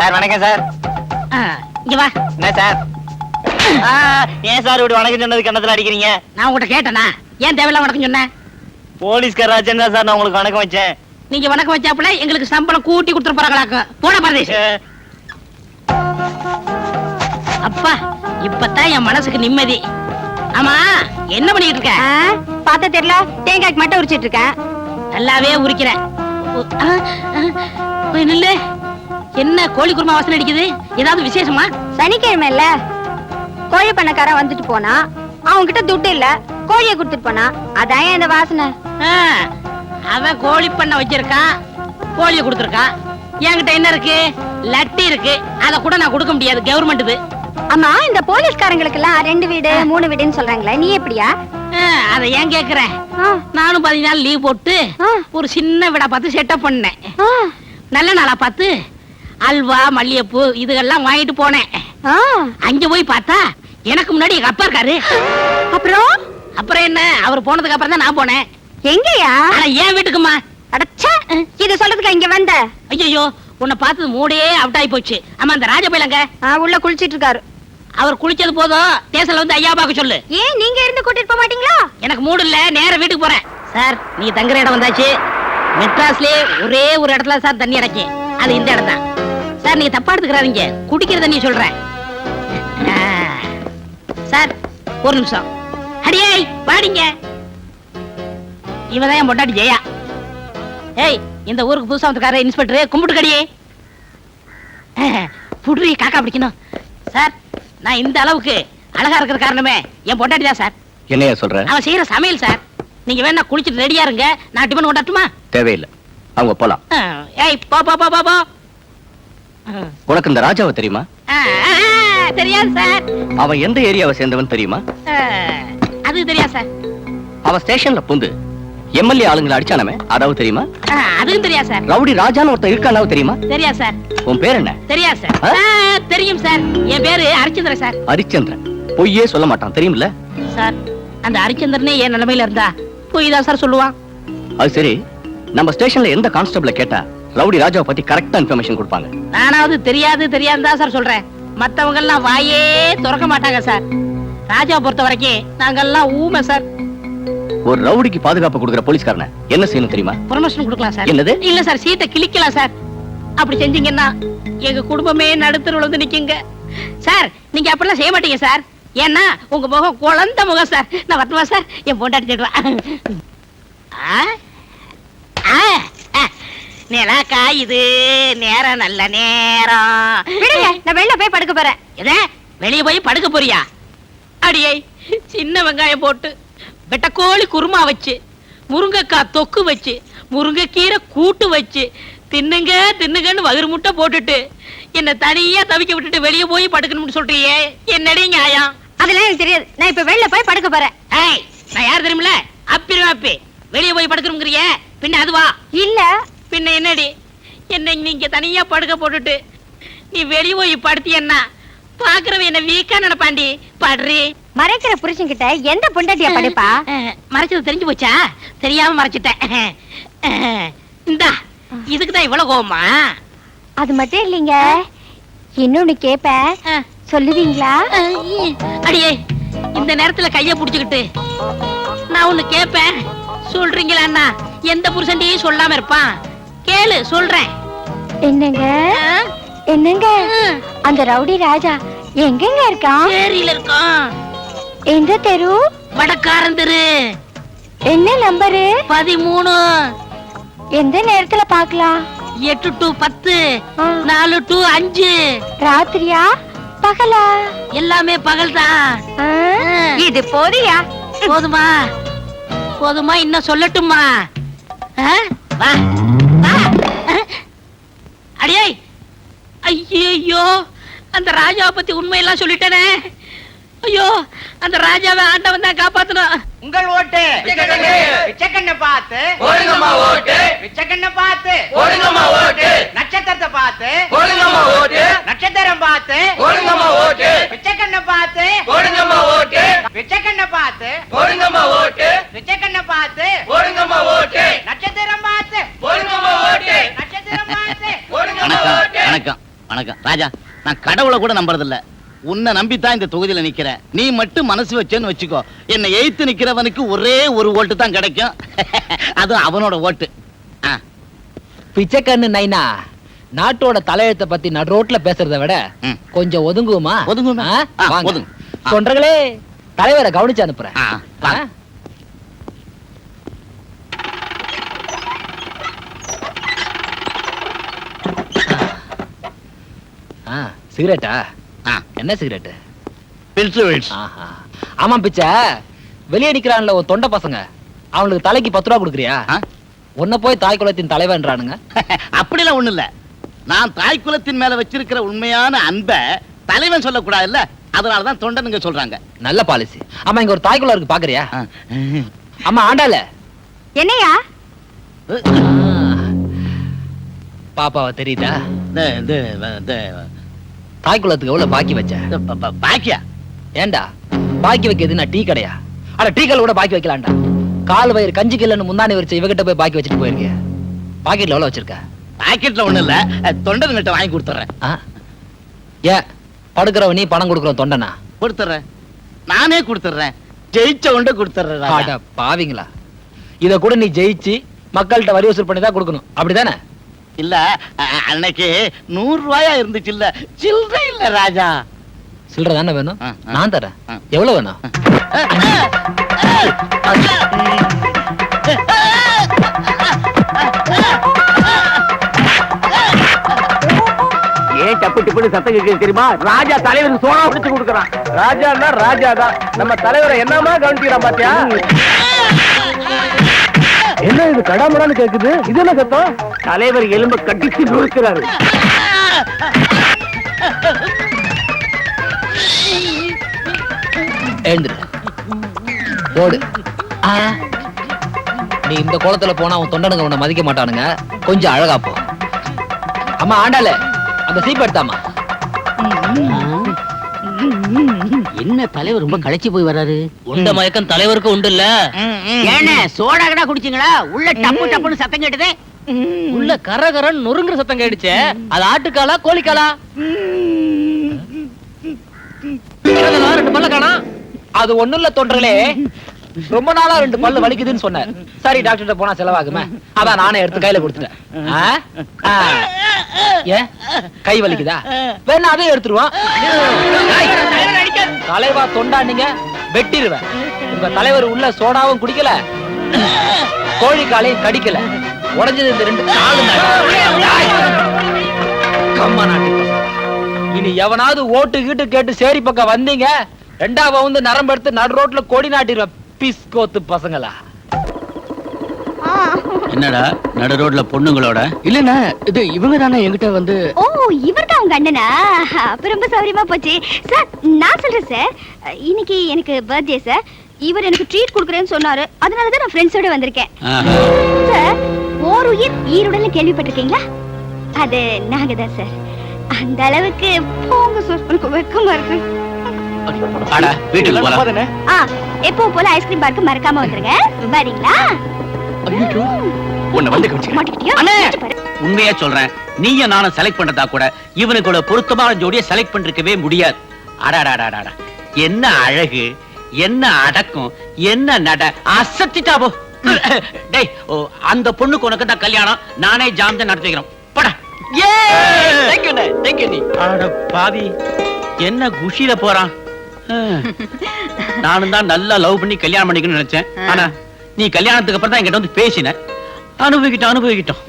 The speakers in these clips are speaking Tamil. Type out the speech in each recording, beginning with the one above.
சார் வணக்கம் சார். இங்க வா. என்ன சார்? ஏன் சார் இப்படி வணக்கம் சொன்னது கண்ணத்துல அடிக்கிறீங்க? நான் உங்ககிட்ட கேட்டேனா ஏன் தேவையில்ல வணக்கம் சொன்னேன்? போலீஸ்கார ராஜன் தான் சார் நான் உங்களுக்கு வணக்கம் வச்சேன். நீங்க வணக்கம் வச்சாப்புல எங்களுக்கு சம்பளம் கூட்டி கொடுத்துட்டு போறாங்களாக்க. போன பரதேஷ். அப்பா இப்பதான் என் மனசுக்கு நிம்மதி. ஆமா என்ன பண்ணிட்டு இருக்க? பாத்த தெரியல, தேங்காய்க்கு மட்டும் உரிச்சிட்டு இருக்கேன். நல்லாவே உரிக்கிறேன். என்ன கோழி குருமா வாசனை அடிக்குது? ஏதாவது விசேஷமா? சனிக்கிழமை இல்ல, கோழி பண்ணக்காரன் வந்துட்டு போனா, அவங்க கிட்ட துட்டு இல்ல, கோழியை கொடுத்துட்டு போனா, அதான் இந்த வாசனை. அவன் கோழி பண்ண வச்சிருக்கான், கோழியை கொடுத்துருக்கான். என்கிட்ட என்ன இருக்கு? லட்டி இருக்கு, அத கூட நான் கொடுக்க முடியாது, கவர்மெண்ட் இது. ஆமா, இந்த போலீஸ்காரங்களுக்கு எல்லாம் 2 வீடு 3 வீடுன்னு சொல்றாங்களே, நீ எப்படியா? அத ஏன் கேக்குறேன்? நானும் 10 நாள் லீவ் போட்டு ஒரு சின்ன வீடா பார்த்து செட்டப் பண்ணேன். நல்ல நாளா பார்த்து அல்வா மல்லிகைப்பூ இதெல்லாம் வாங்கிட்டு போனேன். அங்க போய் பார்த்தா எனக்கு முன்னாடி எங்க அப்பா இருக்காரு. அப்புறம் என்ன, அவர் போனதுக்கு அப்புறம் தான் நான் போனேன். எங்கயா? ஏன் வீட்டுக்குமா? அடச்சே, இத சொல்றதுக்கு இங்க வந்த? ஐயோ, உன்னை பார்த்தது மூடே அவுட் ஆகி போச்சு. ஆமா, அந்த ராஜபைலங்க உள்ள குளிச்சிட்டு இருக்காரு. அவர் குளிச்சது போதும், தேசல வந்து ஐயா பாக்க சொல்லு. ஏன் நீங்க இருந்து கூட்டிட்டு போக மாட்டீங்களா? எனக்கு மூடு இல்ல, நேரா வீட்டுக்கு போறேன். சார் நீ தங்குற இடம் வந்தாச்சு. மெட்ராஸ்லயே ஒரே ஒரு இடத்துல சார் தண்ணி அடைக்கும், அது இந்த இடம் தான். சார் நீங்க தப்பா எடுத்துக்கிறாதீங்க, குடிக்கிற தண்ணி சொல்றேன். சார் ஒரு நிமிஷம். அடியே வாடிங்க. இவதான் என் பொண்டாட்டி ஜெயா. ஏய், இந்த ஊருக்கு புதுசா வந்துக்கார இன்ஸ்பெக்டர், கும்பிட்டு கடியே. புடுறி காக்கா பிடிக்கணும். சார் நான் இந்த அளவுக்கு அழகா இருக்கிற காரணமே என் பொண்டாட்டி தான் சார். என்னையா சொல்ற? அவன் செய்யற சமையல் சார். நீங்க வேணா குளிச்சுட்டு ரெடியா இருங்க, நான் டிபன் கொண்டாட்டுமா? தேவையில்லை, அவங்க போலாம். ஏய் போ போ போ போ. உனக்கு இந்த ராஜாவை தெரியுமா? தெரியாது சார். அவன் எந்த ஏரியாவை சேர்ந்தவன் தெரியுமா? அது தெரியாது சார். அவன் ஸ்டேஷன்ல புந்து எம்எல்ஏ ஆளுங்களை அடிச்சானமே, அதாவது தெரியுமா? அதுவும் தெரியாது சார். ரவுடி ராஜான்னு ஒருத்தன் இருக்கானாவது தெரியுமா? தெரியாது சார். உன் பேர் என்ன? தெரியாது சார். தெரியும் சார், என் பேரு ஹரிச்சந்திரன் சார். ஹரிச்சந்திரன் பொய்யே சொல்ல மாட்டான், தெரியுமில்ல சார்? அந்த ஹரிச்சந்திரனே என் நிலைமையில இருந்தா பொய் தான் சார் சொல்லுவான். அது சரி, நம்ம ஸ்டேஷன்ல எந்த கான்ஸ்டபிள கேட்டா ரவுடி ராஜாவை பத்தி கரெக்டா இன்ஃபர்மேஷன் கொடுப்பாங்க? நானாவது தெரியாது தெரியாது தான் சார் சொல்றேன். மத்தவங்க எல்லாம் வாயே திறக்க மாட்டாங்க சார். ராஜாவை பொறுத்த வரைக்கும் நாங்கெல்லாம் ஊமை சார். ஒரு ரவுடிக்கு பாதுகாப்பு கொடுக்கிற போலீஸ்காரன என்ன செய்யணும் தெரியுமா? ப்ரொமோஷன் கொடுக்கலாம் சார். என்னது? இல்ல சார், சீட்டை கிழிக்கலாம் சார். அப்படி செஞ்சீங்கன்னா எங்க குடும்பமே நடுத்தருவுல வந்து நிக்குங்க சார். நீங்க அப்படிலாம் செய்ய மாட்டீங்க சார். ஏன்னா உங்க முகம் குழந்த முகம் சார். நான் வரட்டுமா சார்? என் பொண்டாட்டி தேடுவேன். நிலா காயுது, நேரம் நல்ல நேரம். நான் வெளில போய் படுக்க போறேன். எதை வெளியே போய் படுக்க போறியா? அடியே, சின்ன வெங்காயம் போட்டு வெட்டக்கோழி குருமா வச்சு, முருங்கைக்காய் தொக்கு வச்சு, முருங்கைக்கீரை கூட்டு வச்சு தின்னுங்க தின்னுங்கன்னு வயிறு முட்டை போட்டுட்டு என்ன தனியா தவிக்க விட்டுட்டு வெளியே போய் படுக்கணும்னு சொல்றியே, என்னடி நியாயம்? அதெல்லாம் எனக்கு தெரியாது. நான் இப்ப வெளில போய் படுக்க போறேன். ஏய், நான் யார் தெரியுமில? அப்பி வெளியே போய் படுக்கணுங்கிறிய, பின்ன அதுவா? இல்ல பின்ன என்னடி? என்ன நீங்க தனியா படுக்க போட்டுட்டு நீ வெளியே போய் படுத்தியன்னா பாக்குறவ என்ன வீக்கா நினைப்பாண்டி. படுறி. மறைக்கிற புருஷன் கிட்ட எந்த பொண்டாட்டியா படுப்பா? மறைச்சது தெரிஞ்சு போச்சா? தெரியாம மறைச்சிட்டேன். இந்தா, இதுக்குதான் இவ்வளவு கோவமா? அது மட்டும் இல்லைங்க, இன்னொன்னு கேப்பேன், சொல்லுவீங்களா? அடியே, இந்த நேரத்துல கைய புடிச்சுக்கிட்டு நான் ஒண்ணு கேப்பேன், சொல்றீங்களா? அண்ணா எந்த புருஷன்டையும் சொல்லாம இருப்பான்? கேளு, சொல்றேன். என்னங்க என்னங்க, அந்த ரவுடி ராஜா எங்கெங்க இருக்கான்? ஏரியில இருக்கான். எந்த தெரு? வடக்காரன் தெரு. என்ன நம்பரு? 13. எந்த நேரத்துல பாக்கலாம்? 8 to 10, 4 to 5. ராத்திரியா பகலா? எல்லாமே பகல் தான். இது போதியா? போதுமா? போதுமா? இன்னும் சொல்லட்டுமா? வா வா. அடியே, ஐயோ, அந்த ராஜாவை பத்தி உண்மையெல்லாம் சொல்லிட்டேனே. ஐயோ, அந்த ராஜாவை ஆண்டவன் தான் காப்பாத்தணும். உங்கள் ஓட்டு பிச்சைக்கண்ணை பார்த்து போடுங்கம்மா ஓட்டு. பிச்சைக்கண்ணை பார்த்து போடுங்கம்மா ஓட்டு. நட்சத்திரத்தை பார்த்து போடுங்கம்மா ஓட்டு. நட்சத்திரம் பார்த்து போடுங்கம்மா ஓட்டு. பிச்சைக்கண்ணை பார்த்து போடுங்கம்மா ஓட்டு. பிச்சைக்கண்ணை பார்த்து போடுங்கம்மா ஓட்டு. பிச்சைக்கண்ணை பார்த்து போடுங்கம்மா ஓட்டு. நட்சத்திரம் பார்த்து போடுங்கம்மா ஓட்டு. நட்சத்திரம் பார்த்து போடுங்கம்மா ஓட்டு. வணக்கம் வணக்கம் ராஜா. நான் கடவுளை கூட நம்புறதில்ல. உன்னை நம்பித்தான் இந்த தொகுதியில நிக்கிறேன். நீ மட்டும் மனசு வச்சேன்னு வச்சுக்கோ, என்னை எய்த்து நிக்கிறவனுக்கு ஒரே ஒரு ஓட்டு தான் கிடைக்கும். அதுவும் அவனோட ஓட்டு. பிச்சைக்கண்ணு நைனா, நாட்டோட தலையெழுத்தை பத்தி நடு ரோட்ல பேசுறதை விட ம். கொஞ்சம் ஒதுங்குமா? ஒதுங்குமா? ஒதுங்கு. தொண்டர்களே, தலைவரை கவனிச்சு அனுப்புறேன். வாங்க. சிகரெட்டா? ஆ. என்ன சிகரெட்? பில்ஸ். ஆமா பிச்சை, வெளியே நிக்கிறான்ல ஒரு தொண்டை பசங்க, அவங்களுக்கு தலைக்கு 10 ரூபா கொடுக்குறியா? உன்ன போய் தாய் குலத்தின் தலைவன்றானுங்க. அப்படிலாம் ஒண்ணு இல்ல. நான் தாய் குலத்தின் மேல வச்சிருக்கிற உண்மையான அன்பை தலைவன் சொல்லக்கூடாது இல்ல, அதனாலதான் தொண்டனுங்க சொல்றாங்க. நல்ல பாலிசி. ஆமா, இங்க ஒரு தாய் குலம் இருக்கு, பாக்குறியா? ஆமா ஆண்டால என்னையா? பாப்பாவை தெரியுதா? இந்த தாய் குலத்துக்கு எவ்வளவு பாக்கி வச்ச? பாக்கியா? ஏண்டா பாக்கி வைக்கிறது நான் டீ கடையா? அட டீ கல் கூட பாக்கி வைக்கலாம்டா. கால் வயிறு கஞ்சி கில்லன்னு முந்தானி வரிச்ச இவகிட்ட போய் பாக்கி வச்சுட்டு போயிருக்க. பாக்கெட்ல எவ்வளவு வச்சிருக்க? பாக்கெட்ல ஒண்ணு இல்ல, தொண்டனுங்கிட்ட வாங்கி கொடுத்துறேன். ஏன் படுக்கிறவ நீ, பணம் கொடுக்குற தொண்டனா? கொடுத்துறேன், நானே கொடுத்துறேன். ஜெயிச்ச உண்ட கொடுத்துறேன். அட பாவிங்களா, இத கூட நீ ஜெயிச்சு மக்கள்கிட்ட வரி வசூல் பண்ணி தான் கொடுக்கணும், அப்படிதானே? இல்ல, அன்னைக்கு 100 ரூபாயா இருந்துச்சு இல்ல, சில்லறை இல்ல ராஜா. சில்லறை தானே வேணும்? ஆ, ஆ. நான் தரேன். எவ்வளவு வேணும்? ஏன் டப்பு டிப்புன்னு சத்தம் கேட்குது தெரியுமா? ராஜா தலைவருக்கு சோனா பிடிச்சு கொடுக்குறான். ராஜான்னா ராஜா தான், நம்ம தலைவரை என்னமா கவனிக்கிறான் பாத்தியா? என்ன இது கடாமடான்னு கேக்குது? இது என்ன சத்தம்? தலைவர் எலும்பு கட்டிச்சு நுறுக்கிறாரு. எழுந்துரு, ஓடு. நீ இந்த கோலத்துல போனா உன் தொண்டனுங்க உன்னை மதிக்க மாட்டானுங்க. கொஞ்சம் அழகா போ. அம்மா ஆண்டால, அந்த சீப் எடுத்தாமா. என்ன தலைவர் ரொம்ப களைச்சு போய் வர்றாரு? உண்ட மயக்கம் தலைவருக்கு உண்டு இல்ல? ஏனே சோடா கடா குடிச்சீங்களா? உள்ள டப்பு டப்புன்னு சத்தம் கேட்டதே. உள்ள கரகரன் நொறுங்குற சத்தம் கேடுச்சே, அது ஆட்டுக்காலா கோழிக்காலா? 2 பல்ல காணா. அது ஒண்ணும் இல்ல தொண்டர்களே, ரொம்ப நாளா 2 பல்லு வலிக்குதுன்னு சொன்னார். சரி டாக்டர் போனா செலவாகுமே, அதான் நானே எடுத்து கையில கொடுத்துட்டேன். ஏன் கை வலிக்குதா? வேணா அதே எடுத்துருவான். தலைவா தொண்டா நீங்க வெட்டிடுவேன். உங்க தலைவர் உள்ள சோடாவும் குடிக்கல, கோழிக்காலையும் கடிக்கல. உடைஞ்சது இந்த 2 காலும் கம்மா நாட்டு. இனி எவனாவது ஓட்டு கீட்டு கேட்டு சேரி பக்கம் வந்தீங்க, 2ஆவது வந்து நரம்பு எடுத்து நடு ரோட்ல கொடி நாட்டிடுவேன். பிஸ்கோத்து பசங்களா. என்னடா நடு ரோட்ல பொண்ணுங்களோட? இல்லண்ணா, இது இவங்க தானே என்கிட்ட வந்து. ஓ, இவர்தான் உங்க அண்ணனா? அப்ப ரொம்ப சௌரியமா போச்சு சார். நான் சொல்றேன் சார், இன்னைக்கு எனக்கு பர்த்டே சார். இவர் எனக்கு ட்ரீட் கொடுக்குறேன்னு சொன்னாரு, அதனாலதான் நான் ஃப்ரெண்ட்ஸோட வந்திருக்கேன். சார், ஓர் உயிர் ஈருடல்னு கேள்விப்பட்டிருக்கீங்களா? அது நாங்க தான் சார். அந்த அளவுக்கு போங்க சார், எனக்கு வெக்கமா இருக்கு. வீட்டுக்கு போலாம். எப்போ போல ஐஸ்கிரீம் பார்க்க மறக்காம வந்துருங்க. வரீங்களா? உன்னை வந்து கவனிச்சுக்கிறேன். அண்ணே, உண்மையா சொல்றேன், நீயும் நானும் செலக்ட் பண்றதா கூட இவனுக்கு பொருத்தமான ஜோடியை செலக்ட் பண்ணிருக்கவே முடியாது. அடாடாடாடா, என்ன அழகு, என்ன அடக்கம், என்ன நட, அசத்திட்டா போ. டேய், அந்த பொண்ணுக்கு உனக்கு தான் கல்யாணம், நானே ஜாம் நடத்தி வைக்கிறோம். போடா. அட பாவி, என்ன குஷியில போறான். நானும் தான் நல்லா லவ் பண்ணி கல்யாணம் பண்ணிக்கணும்னு நினைச்சேன். ஆனா நீ கல்யாணத்துக்கு அப்புறம் தான் என்கிட்ட வந்து பேசின. அனுபவிக்கிட்டோம்.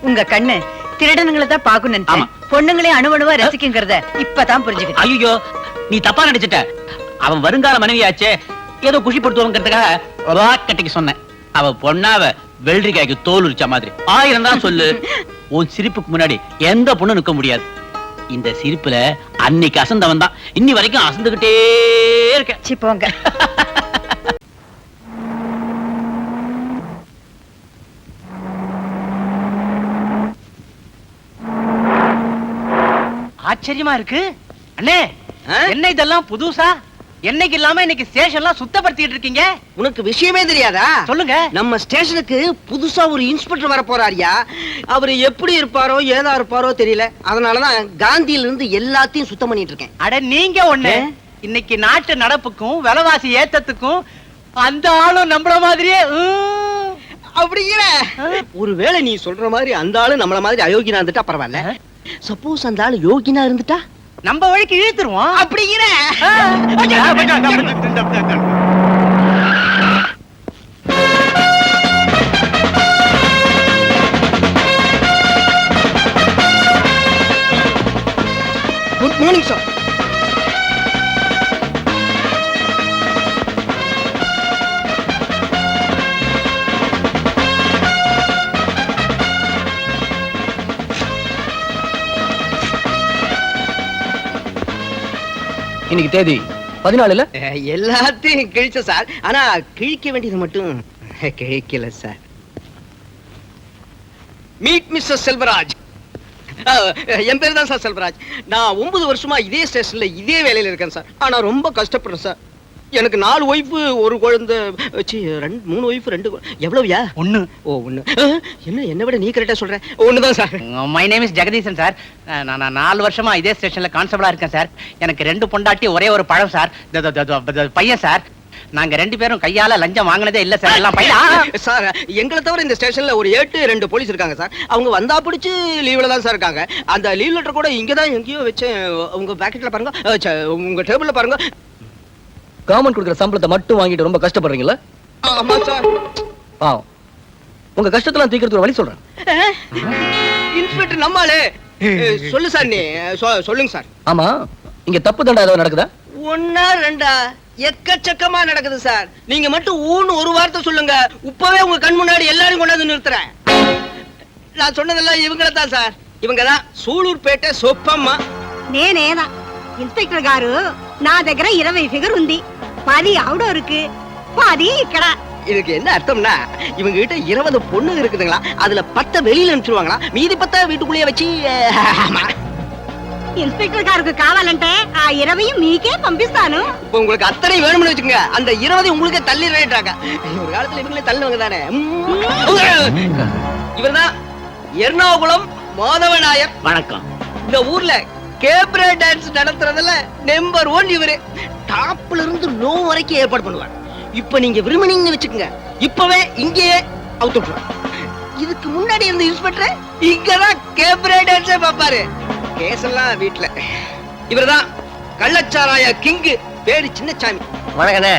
உங்க கண்ணு திருடனுங்களை தான் பாக்கணும். ஆமா. பொண்ணுங்களே அணுவணுவா ரசிக்குங்கிறத இப்பதான் புரிஞ்சுக்கிட்டேன். ஐயோ, நீ தப்பா நினைச்சிட்ட. அவன் வருங்கால மனைவியாச்சே, ஏதோ குஷிப்படுத்துவாங்கிறதுக்காக கட்டிக்க சொன்னேன். அவ பொண்ணாவ வெள்ளரிக்காய்க்கு தோல் உரிச்ச மாதிரி. 1000 தான் சொல்லு, உன் சிரிப்புக்கு முன்னாடி எந்த பொண்ணு நிக்க முடியாது. இந்த சிரிப்புல அன்னைக்கு அசந்தவன் தான் இன்னி வரைக்கும் அசந்துகிட்டே இருக்க. போங்க. ஆச்சரியமா இருக்கு அண்ணே. என்ன இதெல்லாம் புதுசா? என்னைக்கு இல்லாம இன்னைக்கு ஸ்டேஷன்லாம் சுத்தப்படுத்திட்டு இருக்கீங்க. உனக்கு விஷயமே தெரியாதா? சொல்லுங்க. நம்ம ஸ்டேஷனுக்கு புதுசா ஒரு இன்ஸ்பெக்டர் வர போறாரியா. அவரு எப்படி இருப்பாரோ ஏதா இருப்பாரோ தெரியல. அதனாலதான் காந்தியில இருந்து எல்லாத்தையும் சுத்தம் பண்ணிட்டு இருக்கேன். அட நீங்க ஒண்ணு, இன்னைக்கு நாட்டு நடப்புக்கும் விலைவாசி ஏத்தத்துக்கும் அந்த ஆளும் நம்மள மாதிரியே அப்படிங்கிற ஒருவேளை நீ சொல்ற மாதிரி அந்த ஆளு நம்மள மாதிரி அயோக்கியனா இருந்துட்டா பரவாயில்ல. சப்போஸ் அந்த ஆளு யோகினா இருந்துட்டா நம்ம வழிக்கு இழுத்துருவோம். அப்படிங்கிற குட் மார்னிங் சார். இன்னைக்கு தேதி 14 எல்லாத்தையும் கிழிச்ச சார். ஆனா கிழிக்க வேண்டியது மட்டும் கிழிக்கல சார். Meet mister Selvaraj. என் பேர் தான் சார் செல்வராஜ். நான் 9 வருஷமா இதே ஸ்டேஷன்ல இதே வேலையில இருக்கேன் சார். ஆனா ரொம்ப கஷ்டப்படுறேன் சார். எனக்கு 4 ஒய்ஃப், ஒரு குழந்தை, 3 ஒய்ஃப், 2 எவ்வளவுயா? 1. ஓ 1. என்ன விட நீ கரெக்டா சொல்ற. 1 தான் sir. My name is Jagadeesan sir. நான் 4 வருஷமா இதே ஸ்டேஷன்ல கான்ஸ்டபிளா இருக்கேன் சார். எனக்கு 2 பொண்டாட்டி, ஒரே ஒரு பழம் சார். பையன் சார். நாங்க 2 பேரும் கையால லஞ்சம் வாங்கினதே இல்ல சார். எல்லாம் பையன் சார். எங்களை தவிர இந்த ஸ்டேஷன்ல ஒரு 8 போலீஸ் இருக்காங்க சார். அவங்க வந்தா பிடிச்சு லீவ்ல தான் சார் இருக்காங்க. அந்த லீவ் லெட்டர் கூட இங்க தான் எங்கேயோ வச்சேன். உங்க பாக்கெட்ல பாருங்க, உங்க டேபிள்ல பாருங்க. கவர்மெண்ட் கொடுக்குற சம்பளத்தை மட்டும் வாங்கிட்டு ரொம்ப கஷ்டப்படுறீங்களா? ஆமா சார். பாவம். உங்க கஷ்டத்தெல்லாம் தீர்க்கிறதுக்கு ஒரு வழி சொல்றேன். இன்ஸ்பெக்டர் நம்மாலே. சொல்லு சார். நீ சொல்லுங்க சார். ஆமா, இங்க தப்பு தண்டா ஏதாவது நடக்குதா? 1 2 எக்கச்சக்கமா நடக்குது சார். நீங்க மட்டும் ஊன்னு ஒரு வார்த்தை சொல்லுங்க, இப்பவே உங்க கண் முன்னாடி எல்லாரும் கொண்டாந்து நிறுத்துறேன். நான் சொன்னதெல்லாம் இவங்கள தான் சார். இவங்க தான் సూళూరుపేట సోప్పమ్మ. నేనేనా ఇన్స్పెక్టర్ గారు, నా దగ్గర 20 ఫిగర్ ఉంది. 10 అవుడోருக்கு, 10 ఇక్కడ. இதுக்கு என்ன அர்த்தம்னா, இவங்க கிட்ட 20 பொண்ணு இருக்குதுங்களா, அதுல 10 வெளியில அனுப்பிச்சிருவாங்களா, மீதி 10 வீட்டுக்குள்ளேயே வச்சு. ఇన్స్పెక్టర్ గారికి కావాలంటే ఆ 20 మీకే పంపిస్తాను. இப்போ உங்களுக்கு அத்தனை வேணும்னு வச்சுக்கோங்க, அந்த 20 உங்களுக்கே தள்ளிடுறாங்க. ஒரு காலத்துல இவங்களே தள்ளுவாங்க தானே. இவர்தான் எர்ணாகுளம் மாதவநாயர். வணக்கம். இந்த ஊர்ல கேப்ரே டான்ஸ் நடத்துறதுல நம்பர் 1 இவரு. டாப்ல இருந்து லோ வரைக்கும் ஏற்பாடு பண்ணுவார். இப்ப நீங்க விரும்பினீங்கன்னு வச்சுக்கோங்க, இப்பவே இங்கேயே அவுத்து விட்டுருவார். இதுக்கு முன்னாடி இருந்த இன்ஸ்பெக்டர் இங்கதான் கேப்ரே டான்ஸே பாப்பாரு. கேஸ் எல்லாம் வீட்டுல. இவர்தான் கள்ளச்சாராய கிங்கு, பேரு சின்னசாமி. வணக்கண்ணே.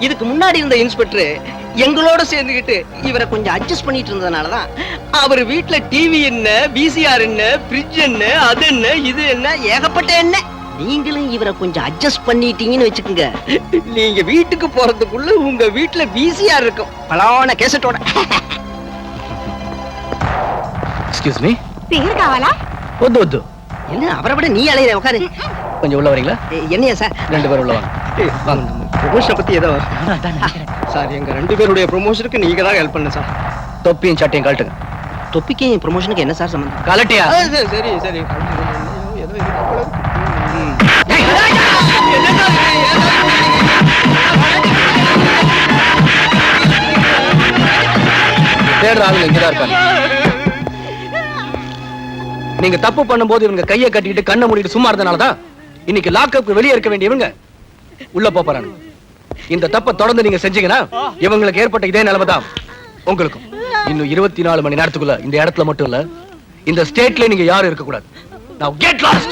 இதுக்கு முன்னாடி இருந்த இன்ஸ்பெக்டர் எங்களோட சேர்ந்துகிட்டு இவரை கொஞ்சம் அட்ஜஸ்ட் பண்ணிட்டு இருந்ததுனாலதான் அவர் வீட்டுல டிவி என்ன, விசிஆர் என்ன, ஃப்ரிட்ஜ் என்ன, அது என்ன, இது என்ன, ஏகப்பட்ட என்ன. நீங்களும் இவரை கொஞ்சம் அட்ஜஸ்ட் பண்ணிட்டீங்கன்னு வச்சுக்கோங்க, நீங்க வீட்டுக்கு போறதுக்குள்ள உங்க வீட்டுல விசிஆர் இருக்கும், பலான கேசட்டோட. Excuse me. పేరు కావాలా? వద్దు వద్దు. என்ன அவரை விட நீ அலையிற, உட்காரு. கொஞ்சம் உள்ள வரீங்களா? என்னையா சார்? 2 பேரும் உள்ள வாங்க. ப்ரொமோஷனை பத்தி ஏதோ சார், எங்க 2 பேருடைய ப்ரொமோஷனுக்கு நீங்க தான் ஹெல்ப் பண்ணு சார். தொப்பியும் சட்டையும் கழட்டுங்க. தொப்பிக்கு ப்ரொமோஷனுக்கு என்ன சார் சம்பந்தம்? கலட்டியா? சரி சரி. தேடுற ஆளுங்க இங்கதான் இருக்காங்க. நீங்க தப்பு பண்ணும்போது இவங்க கையை கட்டிட்டு கண்ணை மூடிட்டு சும்மா இருந்தனாலதான் இன்னைக்கு லாக்அப்க்கு வெளியே இருக்க வேண்டியவங்க உள்ள போறாங்க. இந்த தப்பை தொடர்ந்து நீங்க செஞ்சீங்கன்னா இவங்களுக்கு ஏற்பட்ட இதே நிலைமைதான் உங்களுக்கும். இன்னும் 24 மணி நேரத்துக்குள்ள இந்த இடத்துல மட்டும் இல்ல, இந்த ஸ்டேட்ல நீங்க யாரும் இருக்க கூடாது. Now get lost.